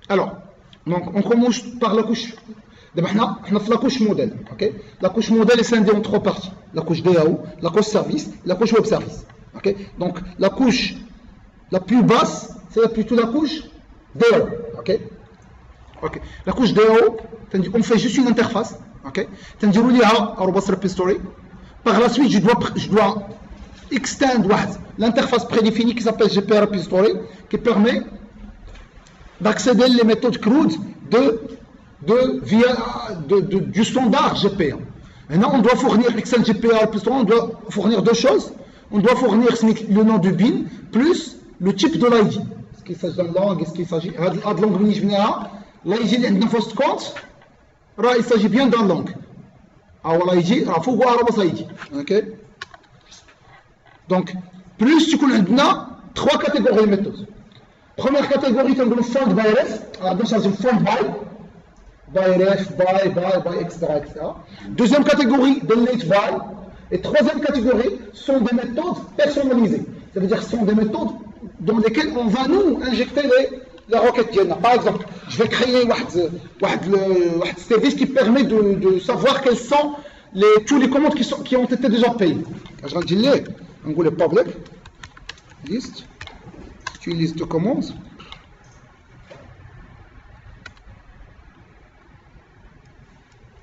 Alors, donc on commence par la couche. D'abord, on a la couche modèle. Okay? La couche modèle est scindée en trois parties. La couche DAO, la couche service, la couche web service. Okay? Donc, la couche la plus basse, c'est plutôt la couche DAO. Okay? Okay. La couche DAO, on fait juste une interface. Okay? Par la suite, je dois extendre l'interface prédéfinie qui s'appelle GPR Repository, qui permet d'accéder les méthodes CRUD du standard GPA. Maintenant, on doit fournir Excel GPA Repository, on doit fournir deux choses. On doit fournir le nom du bin plus le type de l'ID. Est-ce qu'il s'agit d'une langue, est-ce qu'il s'agit de langue l'ID est une fausse compte, il s'agit bien d'un langue. Alors l'ID, il faut voir l'ID. Donc, plus tu connais trois catégories de méthodes. Première catégorie, c'est le find by ref. Alors, ça c'est find by ref, by, etc. Deuxième catégorie, delete by. Et troisième catégorie sont des méthodes personnalisées. Ça veut dire que ce sont des méthodes dans lesquelles on va nous injecter les requêtes. Par exemple, je vais créer un service qui permet de savoir quels sont tous les commandes qui ont été déjà payées. Je vais dire, on va le public list. C'est une liste de commandes.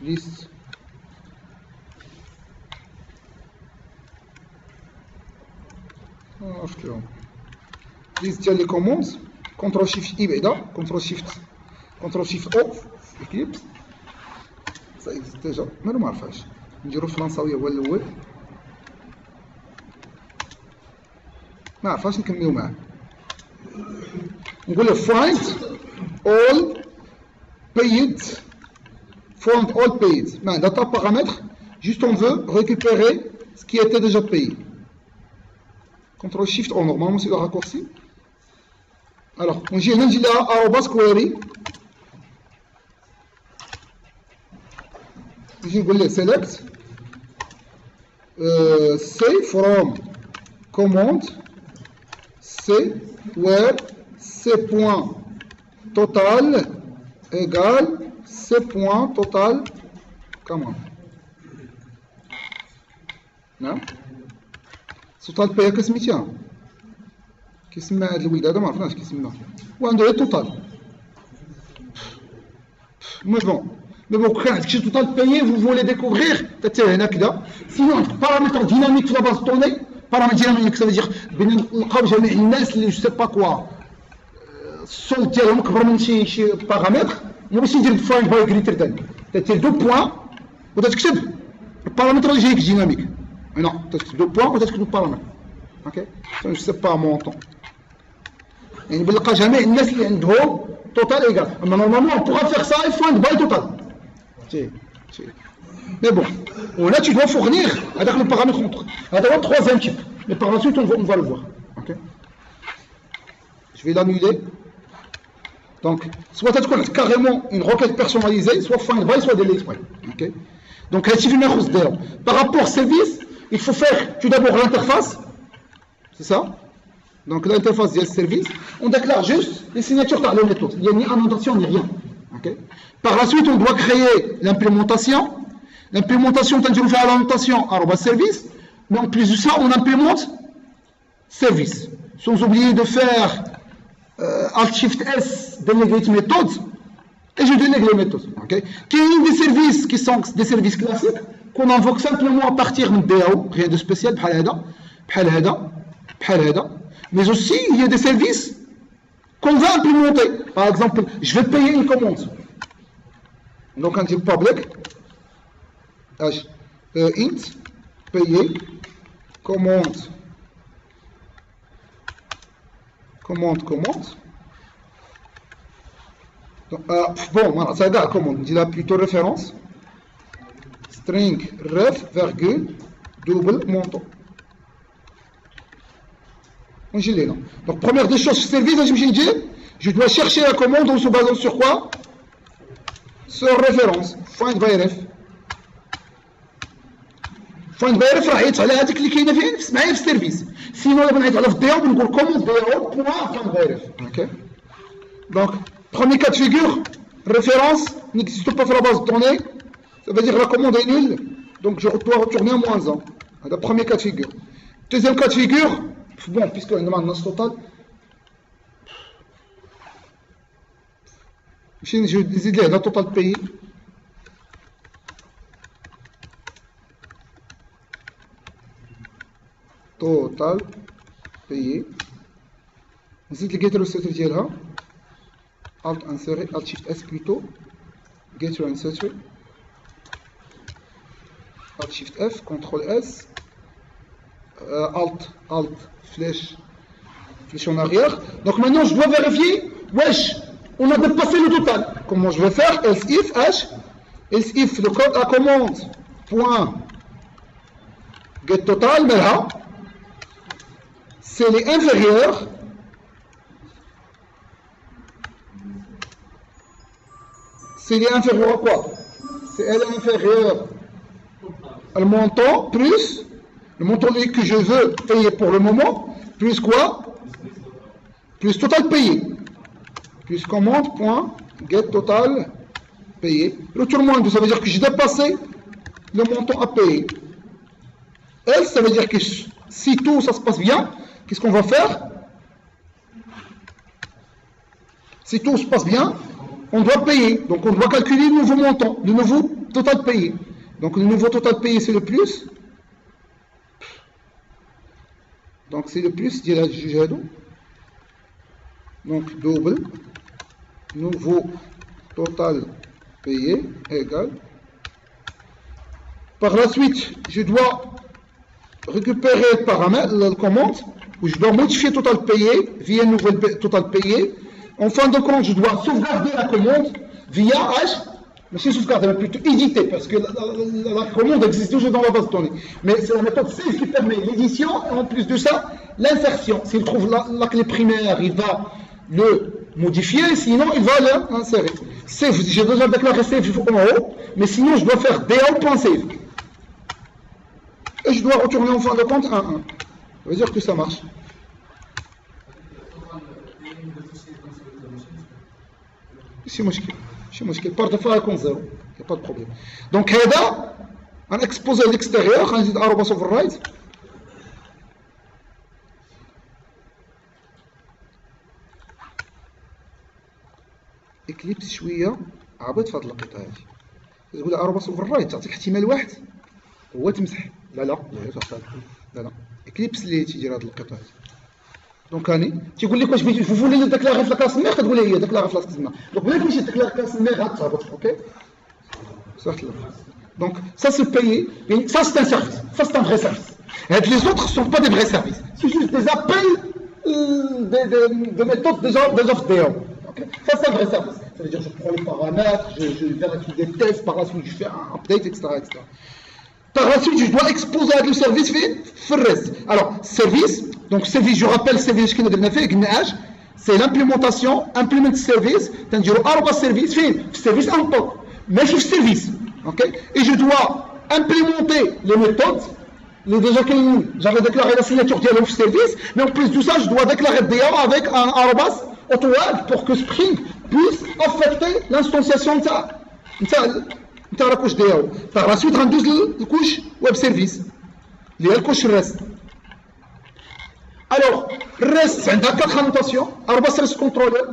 Liste. Liste ديال les commandes. Ctrl Shift I بعدا. Ctrl Shift O. Eclipse. Ça existe déjà. Mais ما عرفهاش. نديرو فرنساوية هو الأول. ما عرفهاش نكملو معاه. نقول له find all paid. Find all paid. Mais data paramètre. Juste on veut récupérer ce qui était déjà payé. Ctrl Shift O, normalement c'est le raccourci. Alors, on dit là, @query. Je vais select. Say from command C where C.total égale C.total command. Non? توتال بي كسميتها كيسمى هاد الولد هذا ما عرفناش كيسمى وعنده توتال مي بون كان عندك شي توتال بيي vous voulez découvrir حتى هنا كذا سينو عندك بارامتر ديناميك في لا باز دوني بارامتر ديناميك سافو بين نلقاو جميع الناس اللي جو سي با كوا السول ديالهم كبر من شي بارامتر مو باش ندير فاين باي غريتر دان تدير دو بوين وتكتب البارامتر اللي جايك ديناميك. Non, tu as deux points, peut-être que nous parlons. Ok? Je ne sais pas mon temps. Et il n'y a jamais une laisse total égal. Mais normalement, on pourra faire ça et find by total. Mais bon, là tu dois fournir avec le paramètre entre. Alors, le troisième type. Mais par la suite, on va le voir. Ok? Je vais l'annuler. Donc, soit tu as carrément une requête personnalisée, soit find by, soit delete by. Ok? Donc, par rapport au service, il faut faire tout d'abord l'interface, c'est ça. Donc l'interface du service, on déclare juste les signatures par les méthodes. Il n'y a ni annotation ni rien. Okay. Par la suite, on doit créer l'implémentation. L'implémentation, on va faire l'annotation @service. Mais en plus de ça, on implémente service. Sans oublier de faire Alt-Shift-S, delegate méthode. Et je délègue les méthodes. Okay. Qui est une des services qui sont des services classiques qu'on invoque simplement à partir de DAO, rien de spécial, mais aussi il y a des services qu'on va implémenter. Par exemple, je vais payer une commande. Donc un type public, int, payer, commande. Donc, bon, ça gars commande, il a plutôt référence. String ref, virgule, double montant. Donc, première des choses, service, je dois chercher la commande en se basant sur quoi? Sur référence. Find by ref. Find by ref راح يدخل على هذيك اللي كاينه فين معايا في السيرفيس. سينو الا بغيت على في الديو بنقول command DAO point find by ref. OK. Donc, Premier cas de figure, référence n'existe pas sur la base de données. Ça veut dire que la commande est nulle. Donc je dois retourner à -1. C'est le premier cas de figure. Deuxième cas de figure, bon, puisqu'on demande notre total. Je décide le total payé. Total payé. نزيد الجيتر والستر ديالها Alt insérer, Alt Shift S plutôt, Get your inserter, Alt Shift F, Ctrl S, Alt, flèche en arrière. Donc maintenant je dois vérifier, wesh, on a dépassé le total. Comment je vais faire? Else if H, else if le code à commande, point, get total, mais là, c'est les inférieurs. C'est inférieur à quoi? C'est inférieur au montant plus le montant que je veux payer pour le moment, plus quoi? Plus total payé. Plus commande, point, get total payé. Retour moins 2, ça veut dire que j'ai dépassé le montant à payer. Else, ça veut dire que si tout ça se passe bien, qu'est-ce qu'on va faire? Si tout se passe bien, on doit payer, donc on doit calculer le nouveau montant, le nouveau total payé. Donc le nouveau total payé c'est le plus. Donc c'est le plus, donc double, nouveau total payé égale. Par la suite, je dois récupérer le paramètre, la commande, où je dois modifier total payé via un nouvel total payé. En fin de compte, je dois sauvegarder la commande via H, mais c'est sauvegarder, mais plutôt éditer, parce que la commande existe toujours dans la base de données. Mais c'est la méthode save qui permet l'édition, et en plus de ça, l'insertion. S'il trouve la clé primaire, il va le modifier, sinon il va l'insérer. Save, j'ai déjà déclaré save en haut, mais sinon je dois faire da.save. Et je dois retourner en fin de compte 1-1. Ça veut dire que ça marche. ماشي مشكل par défaut يكون 0 il n'y a pas de problème. Donc هذا غنكسبوزي ليكستيريور غنزيد arobase override اكليبس شويه عبيط في هذه القطعه هذه تقول arobase override تعطيك احتمال واحد هو تمسح لا اكليبس اللي تيدير هذه القطعه هذه. دونك هاني تيقول لك واش بغيتي فولي لي ديكلاري في لاكاس ميغ تقول لي هي ديكلاري في لاكاس ميغ دونك ملي تمشي ديكلاري في لاكاس ميغ غتهبط اوكي صافي. دونك ça c'est payé mais ça c'est un service, ça c'est un vrai service. Et les autres sont pas des vrais services, c'est juste des appels de méthodes des offres DO. OK, ça c'est un vrai service. Ça veut dire je prends les paramètres, je vérifie des tests, par la suite je fais un update etc. Par la suite je dois exposer le service في الريست. Alors service, donc service, je rappelle service qui nous fait c'est l'implémentation, implement service, تنديرو arroba service فين في service input ماشي في service. OK, et je dois implémenter les méthodes les déjà que j'avais déclaré la signature ديالهم في service, mais en plus de ça je dois déclarer DA avec un arrobas AutoAdd pour que Spring puisse affecter l'instanciation نتاع la couche DA. Par la suite غندوز للكوش web service اللي هي الكوش الريست. Alors, reste عندها 4 annotations. arobase rest controller.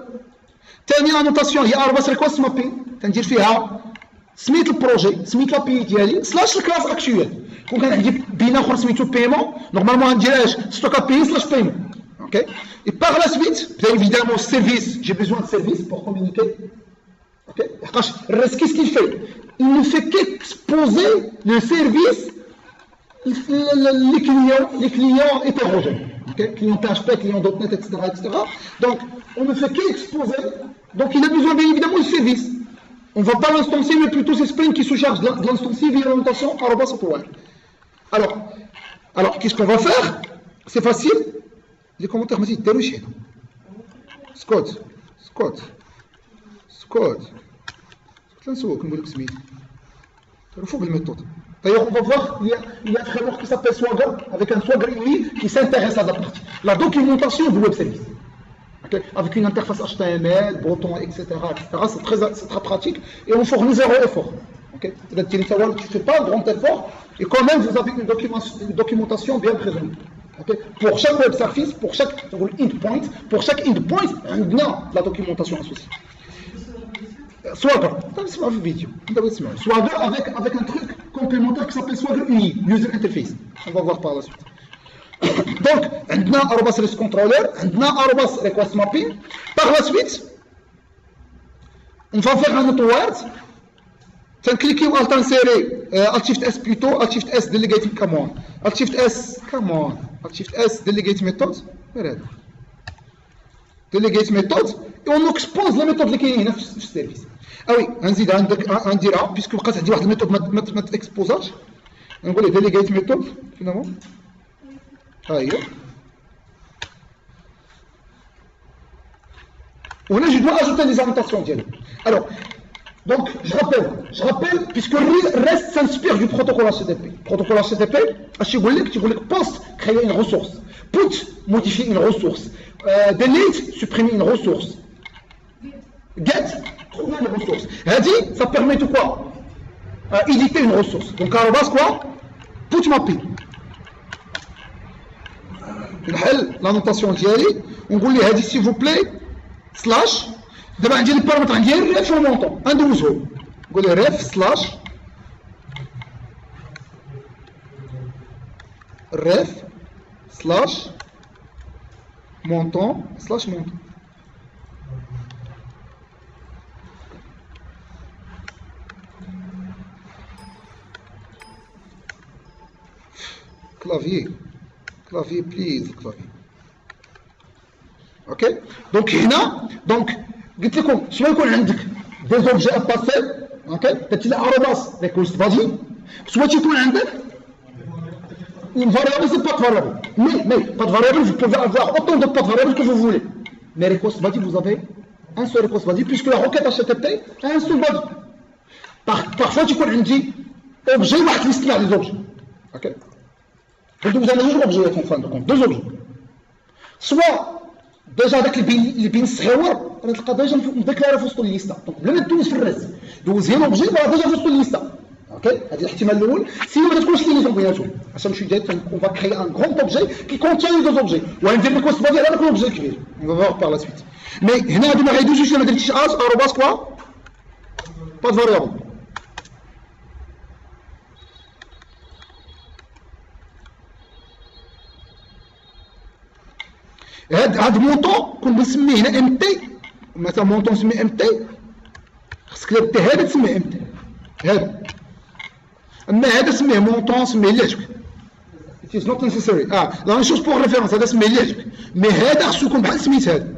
ثاني annotation هي arobase request mapping. تندير فيها سميت البروجي، سميت لابي ديالي سلاش الكلاس اكشوال. كون كان عندي بين اخر سميتو بيمون، نورمالمون غنديرهاش ستوك ابي سلاش بيمون. OK. Et par la suite, bien évidemment, service, j'ai besoin de service pour communiquer. OK. Reste, qu'est-ce qu'il fait? Il ne fait qu'exposer le service les clients hétérogènes. Okay. Client PHP, client .NET, etc., etc. Donc, on ne fait qu'exposer. Donc, il a besoin bien évidemment de service. On ne va pas l'instancier, mais plutôt c'est Spring qui se charge de l'instancier via l'orientation arobase AutoAdd. Alors, qu'est-ce qu'on va faire? C'est facile. Les commentaires me disent dérocher. Scott. D'ailleurs, on va voir, il y a un framework qui s'appelle Swagger, avec un Swagger UI qui s'intéresse à la partie. La documentation du web service. OK? Okay. Avec une interface HTML, bouton, etc. C'est très pratique et on fournit zéro effort. Okay. Tu ne fais pas un grand effort et quand même vous avez une documentation bien présente. Okay. Pour chaque web service, pour chaque endpoint, on a la documentation associée. Swagger, c'est ma vidéo. Swagger avec un truc complémentaire qui s'appelle Swagger UI, User Interface. On va voir par la suite. Donc, on a REST controller, on a request mapping. Par la suite, on va faire un autre word. On clique sur Alt inséré, Alt Shift S plutôt, Alt Shift S delegating command. Alt Shift S delegate method. Delegate method et on expose la méthode qui est dans le service. Ah oui, on dira, puisque quand on dit une méthode ما تexposaش, on va dire delegate method finalement. Là, je dois ajouter les annotations. Alors, donc, je rappelle, puisque le reste s'inspire du protocole HTTP. Le protocole HTTP, tu veux post, créer une ressource. Put, modifier une ressource. Delete, supprimer une ressource. Get, trouver une ressource. Hadi, ça permet de quoi? Éditer une ressource. Donc, à la base, quoi? Put mapping. La notation d'Yali, on dit Hadi, s'il vous plaît, slash. D'abord, on dit les paramètres, on dit ref au montant. Un de vous. On dit ref slash. Ref slash montant slash montant. Clavier, please, clavier. Ok? Donc, هنا, donc, قلت لكم soit يكون عندك des objets à passer, ok? تأتي l'arrobas request body, soit يكون عندك une variable, c'est pas de variable. Mais pas de variable, vous pouvez avoir autant de pas de variable que vous voulez. Mais request body, vous avez un seul request body, puisque la requête HTTP a un seul body. Parfois, tu peux عندي objet واحد يصنع les objets. Ok? Donc vous avez deux objets en fin de compte, deux objets. Soit déjà avec les bins صغيور غنلقى ديجا مديكلاري في وسط الليسته. دونك بلا ما تدوز في الريست دوز هي لوبجي راه ديجا في وسط الليسته. اوكي هذا الاحتمال الاول سينو ما تكونش ليزون بيناتهم عشان ماشي داير اون فا كريي ان غروند اوبجي كي كونتين دو اوبجي وندير ريكوست بادي على داك الاوبجي الكبير. اون فا بار لا سويت مي هنا هادو ما غيدوزوش الا ما درتيش اروباس كوا با دو فاريابل. هاد مونطون كون نسميه هنا ام تي مثلا مونطون نسميه ام تي خصك تي هذا تسميه ام تي هذا اما هذا سميه مونطون سميه اللي عجبك it is not necessary لا شوز بور ريفيرونس هذا سميه اللي عجبك مي هذا خصو يكون بحال سميت هذا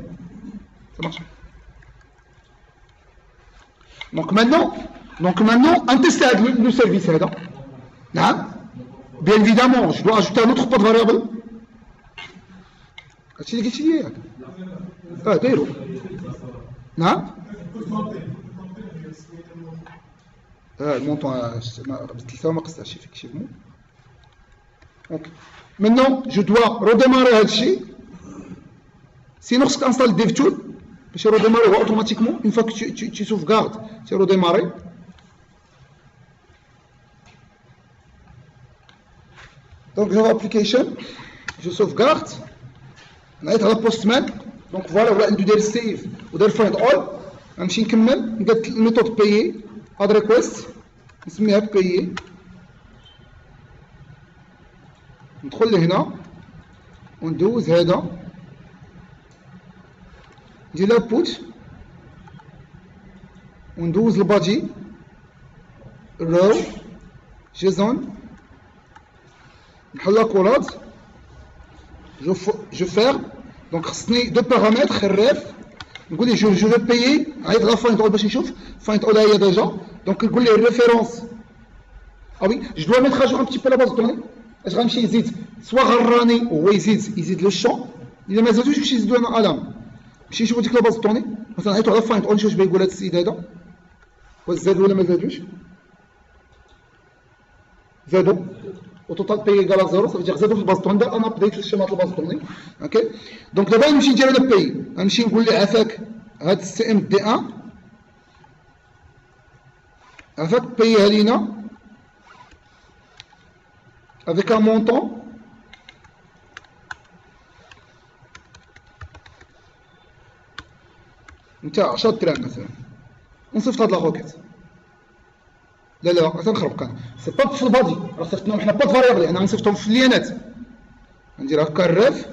صافي. دونك maintenant نتيستي هذا لو سيرفيس هذا نعم bien évidemment je dois ajouter un autre pas de variable. هادشي اللي قلتي لي ياك دايرو نعم المونطون بدلتها ما قصدهاش effectivement. اوكي maintenant je dois redémarrer هادشي sinon خصك انستالي ديف تول باش يروديماري هو اوتوماتيكمون une fois que tu sauvegardes tu redémarrer. donc Java application je sauvegarde نعيط على بوستمان. دونك فوالا ولا عنده داير سيف وداير فايند اول غنمشي نكمل نقاد الميثود بايي اد ريكويست نسميها بايي ندخل لهنا وندوز هذا ندير لابوت وندوز البادي رو جيزون نحل لاكولاد je ferme. Donc خصني deux paramètres ref نقول لي je vais payer عيط على find all باش نشوف find all هي déjà. donc نقول لي référence ah oui je dois mettre à jour un petit peu la base de données اش غنمشي يزيد سوا غراني وهو يزيد لو شون الا ما زادوش باش يزيدوا انا علامه باش نشوفوا ديك لا باز دوني مثلا عيطوا على find all نشوف باش يقول هذا السيد هذا واش زادوا ولا ما زادوش زادوا وتوتال بي ايكال 0 صافي زادو في الباز دوني انا بديت في الشيما الباز دوني اوكي دونك دابا نمشي ندير انا بي غنمشي نقول ليه عافاك هاد السي ام دي 1 عافاك بيها لينا avec un montant نتاع 10 دراهم مثلا ونصيفط هاد لاغوكيت لا تنخربق انا سي با في البادي راه صيفطناهم حنا با فاريابل انا غنصيفطهم في الليانات ندير هكا الريف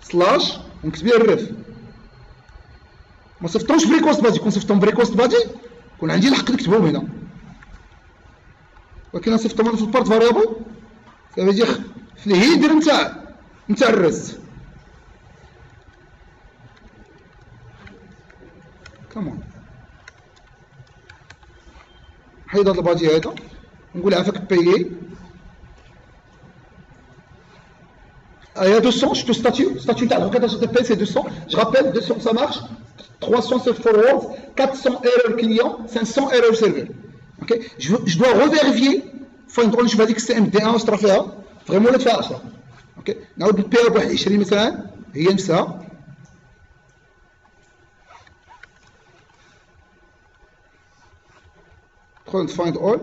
سلاش ونكتب ليه الريف ما صيفطهمش بريكوست بادي كون صيفطهم بريكوست بادي كون عندي الحق نكتبهم هنا ولكن نصيفطهم في البارت فاريابل صافي يجي في الهيدر نتاع الريست كمان حيد هاد البادي هذا نقول عافاك بايي il y a 200 je te statut تاع الركاtage de paye c'est 200 je rappelle 200 ça marche 300 c'est forward 400 erreur client 500 erreur serveur ok je dois revérifier فاين نقول نشوف هذيك السي ام دي 1 واش طرا فيها فريمون ولا فيها 10 اوكي نعاود نبيها بواحد 20 مثلا هي نفسها ندخل فايند اول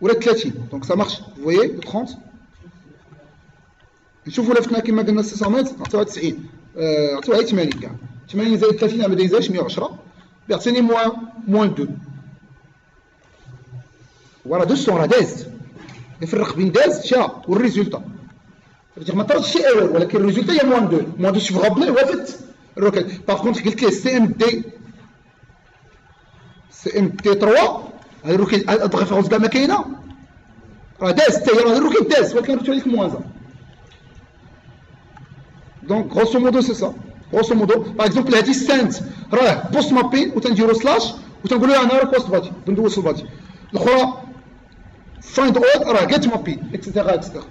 ولا 30 دونك سا مارش فويي 30 نشوفوا لفتنا كما قلنا 600 نعطيوها 90 نعطيوها 80 كاع 80 زائد 30 ما دايزاش 110 بيعطيني موان 2 وراه 200 راه داز يفرق بين داز شا والريزولتا ما طراتش شي ايرور ولكن الريزولتا هي موان 2 شوف غابلي وافت الروكيت باغ كونتر قلت ليه سي ام دي 3 هاد الروكيت هاد الريفيرونس كاع ما كاينه راه داز حتى هي راه الروكيت داز ولكن درتو عليك موان 1 دونك غروسو مودو سي سا غروسو مودو باغ اكزومبل هادي ستاند راه بوست مابين وتنديرو سلاش وتنقولو انا راه بوست بادي بندوز البادي الاخرى find all راه get mapping etc etc